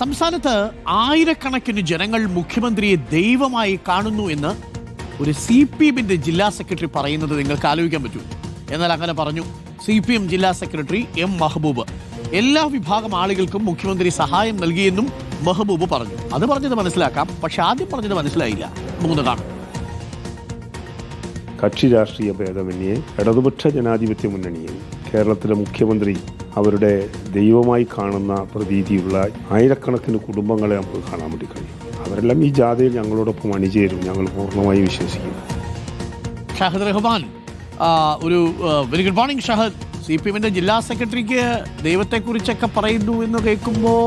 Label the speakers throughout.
Speaker 1: സംസ്ഥാനത്ത് ആയിരക്കണക്കിന് ജനങ്ങൾ മുഖ്യമന്ത്രിയെ ദൈവമായി കാണുന്നു എന്ന് ഒരു CPM ജില്ലാ സെക്രട്ടറി പറയുന്നത് നിങ്ങൾക്ക് ആലോചിക്കാൻ പറ്റൂ. എന്നാൽ അങ്ങനെ പറഞ്ഞു CPM ജില്ലാ സെക്രട്ടറി M മെഹബൂബ്. എല്ലാ വിഭാഗം ആളുകൾക്കും മുഖ്യമന്ത്രി സഹായം നൽകിയെന്നും മെഹബൂബ് പറഞ്ഞു. അത് പറഞ്ഞത് മനസ്സിലാക്കാം, പക്ഷെ ആദ്യം പറഞ്ഞത് മനസ്സിലായില്ല. മൂന്ന് കാണും.
Speaker 2: കക്ഷി രാഷ്ട്രീയ ഭേദമന്യേ ഇടതുപക്ഷ ജനാധിപത്യ മുന്നണിയെ കേരളത്തിലെ മുഖ്യമന്ത്രി അവരുടെ ദൈവമായി കാണുന്ന പ്രതീതിയുള്ള ആയിരക്കണക്കിന് കുടുംബങ്ങളെ നമുക്ക് കാണാൻ വേണ്ടി കഴിയും. അവരെല്ലാം ഈ ജാഥയിൽ ഞങ്ങളോടൊപ്പം അണിചേരും, ഞങ്ങൾ പൂർണ്ണമായി വിശ്വസിക്കുന്നു.
Speaker 1: ഷാഹിദ് റഹ്മാൻ, ഒരു very good morning Shahid. CPM ജില്ലാ സെക്രട്ടറിക്ക് ദൈവത്തെക്കുറിച്ചൊക്കെ പറയുന്നു എന്ന് കേൾക്കുമ്പോൾ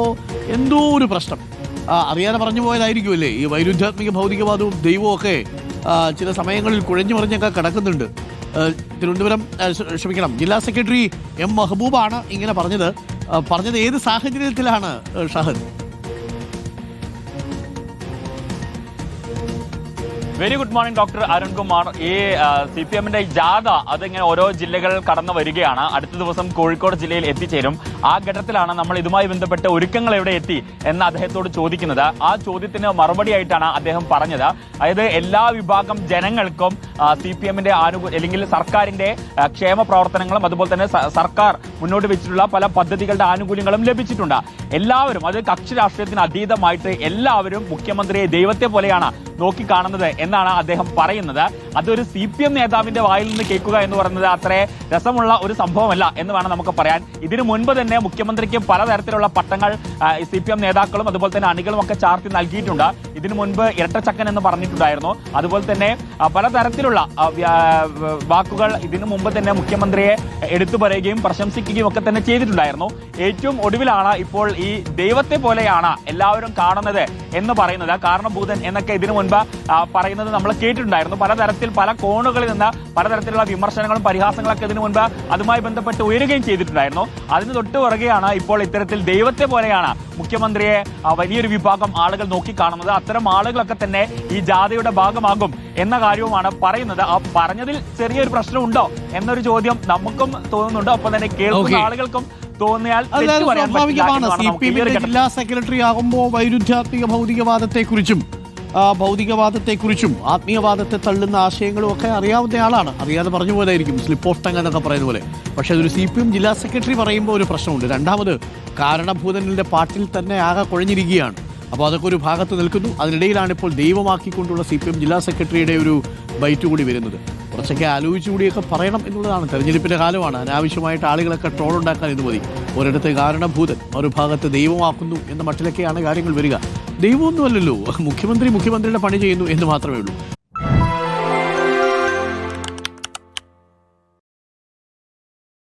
Speaker 1: എന്തോ ഒരു പ്രശ്നം അറിയാതെ പറഞ്ഞു പോയതായിരിക്കുമല്ലേ? ഈ വൈരുദ്ധ്യാത്മിക ഭൗതികവാദവും ദൈവവും ഒക്കെ ചില സമയങ്ങളിൽ കുഴഞ്ഞു മറിഞ്ഞൊക്കെ കിടക്കുന്നുണ്ട്. തിരുവനന്തപുരം ജില്ലാ സെക്രട്ടറി M മെഹബൂബാണ് ഇങ്ങനെ പറഞ്ഞത് ഏത് സാഹചര്യത്തിലാണ് Shahid?
Speaker 3: Very good morning doctor Arunkumar. ഈ CPM ജാഥ അതിങ്ങനെ ഓരോ ജില്ലകൾ കടന്നു വരികയാണ്. അടുത്ത ദിവസം കോഴിക്കോട് ജില്ലയിൽ എത്തിച്ചേരും. ആ ഘട്ടത്തിലാണ് നമ്മൾ ഇതുമായി ബന്ധപ്പെട്ട ഒരുക്കങ്ങൾ എവിടെ എത്തി എന്ന് അദ്ദേഹത്തോട് ചോദിക്കുന്നത്. ആ ചോദ്യത്തിന് മറുപടിയായിട്ടാണ് അദ്ദേഹം പറഞ്ഞത്. അതായത് എല്ലാ വിഭാഗം ജനങ്ങൾക്കും CPM അല്ലെങ്കിൽ സർക്കാരിന്റെ ക്ഷേമ പ്രവർത്തനങ്ങളും അതുപോലെ തന്നെ സർക്കാർ മുന്നോട്ട് വെച്ചിട്ടുള്ള പല പദ്ധതികളുടെ ആനുകൂല്യങ്ങളും ലഭിച്ചിട്ടുണ്ട്. എല്ലാവരും, അത് കക്ഷി രാഷ്ട്രീയത്തിന് അതീതമായിട്ട് എല്ലാവരും മുഖ്യമന്ത്രിയെ ദൈവത്തെ പോലെയാണ് നോക്കിക്കാണുന്നത് എന്നാണ് അദ്ദേഹം പറയുന്നത്. അതൊരു CPM നേതാവിന്റെ വായിൽ നിന്ന് കേൾക്കുക എന്ന് പറയുന്നത് അത്ര രസമുള്ള ഒരു സംഭവമല്ല എന്ന് വേണം നമുക്ക് പറയാൻ. ഇതിനു മുൻപ് തന്നെ മുഖ്യമന്ത്രിക്ക് പലതരത്തിലുള്ള പട്ടങ്ങൾ CPM നേതാക്കളും അതുപോലെ തന്നെ അണികളും ഒക്കെ ചാർത്തി നൽകിയിട്ടുണ്ട്. ഇതിനു മുൻപ് ഇരട്ടച്ചക്കൻ എന്ന് പറഞ്ഞിട്ടുണ്ടായിരുന്നു. അതുപോലെ തന്നെ പലതരത്തിലുള്ള വാക്കുകൾ ഇതിനു മുമ്പ് തന്നെ മുഖ്യമന്ത്രിയെ എടുത്തു പറയുകയും പ്രശംസിക്കുകയും ഒക്കെ തന്നെ ചെയ്തിട്ടുണ്ടായിരുന്നു. ഏറ്റവും ഒടുവിലാണ് ഇപ്പോൾ ഈ ദൈവത്തെ പോലെയാണ് എല്ലാവരും കാണുന്നത് എന്ന് പറയുന്നത്. കാരണഭൂതൻ എന്നൊക്കെ ഇതിനു മുൻപ് പറയുന്നത് നമ്മൾ കേട്ടിട്ടുണ്ടായിരുന്നു. പലതരത്തിൽ പല കോണുകളിൽ നിന്ന് പലതരത്തിലുള്ള വിമർശനങ്ങളും പരിഹാസങ്ങളൊക്കെ ഇതിനു മുൻപ് അതുമായി ബന്ധപ്പെട്ട് ഉയരുകയും ചെയ്തിട്ടുണ്ടായിരുന്നു. അതിന് തൊട്ട് പുറകെയാണ് ഇപ്പോൾ ഇത്തരത്തിൽ ദൈവത്തെ പോലെയാണ് മുഖ്യമന്ത്രിയെ വലിയൊരു വിഭാഗം ആളുകൾ നോക്കിക്കാണുന്നത്. അത്തരം ആളുകളൊക്കെ തന്നെ ഈ ജാഥയുടെ ഭാഗമാകും എന്ന കാര്യവുമാണ് പറയുന്നത്. ആ പറഞ്ഞതിൽ ചെറിയൊരു പ്രശ്നമുണ്ടോ എന്നൊരു ചോദ്യം നമുക്കും തോന്നുന്നുണ്ട്. ഒപ്പം തന്നെ കേൾക്കുന്ന ആളുകൾക്കും തോന്നിയാൽ
Speaker 1: CPM ജില്ലാ സെക്രട്ടറി ആകുമ്പോൾ വൈരുദ്ധ്യാത്മിക ഭൗതികവാദത്തെക്കുറിച്ചും ആത്മീയവാദത്തെ തള്ളുന്ന ആശയങ്ങളും ഒക്കെ അറിയാവുന്ന ആളാണ്. അറിയാതെ പറഞ്ഞു പോയതായിരിക്കും, സ്ലിപ്പ് ഓഫ് ടങ് എന്നൊക്കെ പറയുന്ന പോലെ. പക്ഷെ അതൊരു CPM ജില്ലാ സെക്രട്ടറി പറയുമ്പോൾ ഒരു പ്രശ്നമുണ്ട്. രണ്ടാമത് കാരണഭൂതനിലെ പാട്ടിൽ തന്നെ ആകെ കുഴഞ്ഞിരിക്കുകയാണ്. അപ്പോൾ അതൊക്കെ ഒരു ഭാഗത്ത് നിൽക്കുന്നു. അതിനിടയിലാണ് ഇപ്പോൾ ദൈവമാക്കിക്കൊണ്ടുള്ള CPM ജില്ലാ സെക്രട്ടറിയുടെ ഒരു ബൈറ്റ് കൂടി വരുന്നത്. കുറച്ചൊക്കെ ആലോചിച്ചുകൂടിയൊക്കെ പറയണം എന്നുള്ളതാണ്. തെരഞ്ഞെടുപ്പിൻ്റെ കാലമാണ്. അനാവശ്യമായിട്ട് ആളുകളൊക്കെ ട്രോളുണ്ടാക്കാൻ ഇത് മതി. ഒരിടത്ത് കാരണഭൂതൻ, മറുഭാഗത്ത് ദൈവമാക്കുന്നു എന്ന മട്ടിലൊക്കെയാണ് കാര്യങ്ങൾ വരിക. ദൈവമൊന്നുമല്ലല്ലോ, മുഖ്യമന്ത്രിയുടെ പണി ചെയ്യുന്നു എന്ന് മാത്രമേ ഉള്ളൂ.